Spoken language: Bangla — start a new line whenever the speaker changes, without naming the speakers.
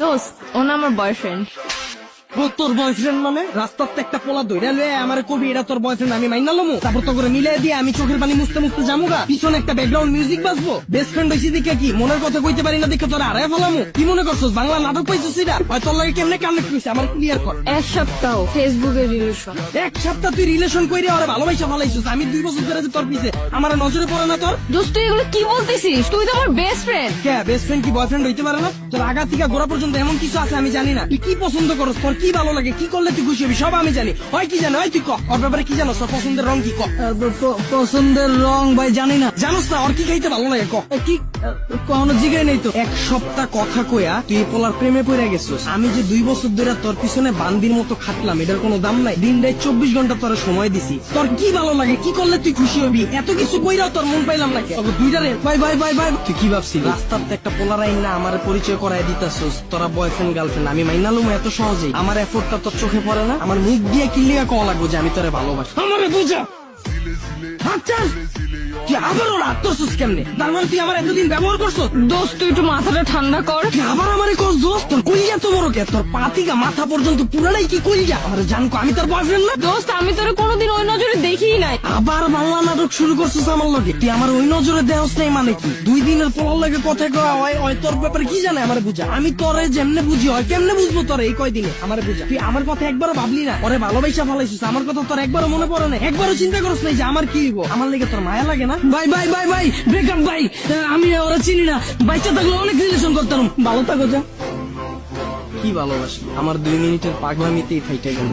দোস্ত ও না আমার বয়ফ্রেন্ড।
তোর বয়ফ্রেন্ড মানে রাস্তার একটা পোলা ধরে লয়ে আমার কবি এটা তোর বয়ফ্রেন্ড আমি মাইনা লমু তারপর তো করে মিলাই দিয়ে আমি চোখের পানি মুছতে মুছতে জামুগা পিছনে একটা ব্যাকগ্রাউন্ড মিউজিক বাজবো বেস্ট ফ্রেন্ড হইছি দেখে কি মনের কথা কইতে পারি না দেখে তোর আড়াই ফেলামু কি মনে করছস বাংলা নাটক পাইছিস এটা হয় তোর লাগে কেমনে কানেক্ট হইছে আমার ক্লিয়ার কর।
এক সপ্তাহ ফেসবুকে রিলেশন।
এক সপ্তাহ তুই রিলেশন কইরে ওরে ভালোবাসা ফেলাইছিস আমি 2 বছর ধরে যে তোর পিছে আমার নজরে পড়ে না তোর।
দোস্ত তুই এগুলো কি বলতেছিস? তুই তো আমার বেস্ট ফ্রেন্ড।
কে বেস্ট ফ্রেন্ড কি বয়ফ্রেন্ড হইতে পারে না? তোর আগা থেকে গোড়া পর্যন্ত এমন কিছু আছে আমি জানি না। তুই কি পছন্দ করস তোর কি ভালো লাগে কি করলে তুই খুশি হবি সব আমি জানি। হয় কি জানো হয় তুই ক ওর ব্যাপারে কি জানোস তোর পছন্দের রং কি ক। পছন্দের রং ভাই জানি না। জানোস না ওর কি খাইতে ভালো লাগে ক কি কোনো জিগাই নেই তো। এক সপ্তাহ কথা কইয়া তুই পোলার প্রেমে পড়ে গেছিস। আমি যে 2 বছর ধরে তোর পিছনে বান্দির মতো খাটলাম এটার কোনো দাম নাই। দিন রাত 24 ঘন্টা তোর সময় দিছি। তোর কি ভালো লাগে কি করলে তুই খুশি হবি এত কিছু কইরাও তোর মন পাইলাম না। দুইটারে বাই বাই বাই বাই তুই কি ভাবছিস রাস্তাতে একটা পোলার আইন না আমার পরিচয় করাই দিতাছস তোরা বয়ফ্রেন্ড গার্লফ্রেন্ড আমি মাইনালুম এত সহজেই? আমার এফোর্টটা তোর চোখে পড়ে না? আমার মুখ দিয়ে কিলিয়া কওয়া লাগবো যে আমি তোরে ভালোবাসি? আমারে বুঝা আচ্ছা তুই আবার ওর আত্মসুস কেমনে? তার মানে তুই আমার এতদিন ব্যবহার করছো?
দোস্ত তুই একটু মাথাটা ঠান্ডা কর।
তুই আবার আমারে কস দোস্ত? তোর কইয়া তো বড় কে তোর পা থেকে মাথা পর্যন্ত পুরাটাই কি কইয়া? আমার জানকো আমি তোর বয়ফ্রেন্ড না।
দোস্ত আমি তোরে কোনোদিন ওই নজরে দেখিই নাই।
আবার বাংলা নাটক শুরু করছিস আমার লগে। তুই আমার ওই নজরে দেহস নাই মানে কি? 2 দিনের পোলার লাগে কথা কওয়া হয় তোর ব্যাপারে কি জানে আমারে বুঝা? আমি তোরে যেমনে বুঝি হয় কেমনে বুঝবো তোরে এই কয়দিনে আমারে বুঝা? তুই আমার কথা একবারও ভাবলি না? ওরে ভালোবাসা ফেলাইছিস আমার কথা তোর একবারও মনে পড়ে না? একবারও চিন্তা করছ নাই যে আমার কি হইব? আমার লেগে তোর মায়া লাগে না? Bye bye bye bye breakup ভাই আমি ওরা চিনি না। বাচ্চা থাকলে অনেক রিলেশন করতাম। ভালো থাকো যা। কি ভালোবাসি আমার 2 মিনিটের পাগলামিতেই ফাইটা গেল।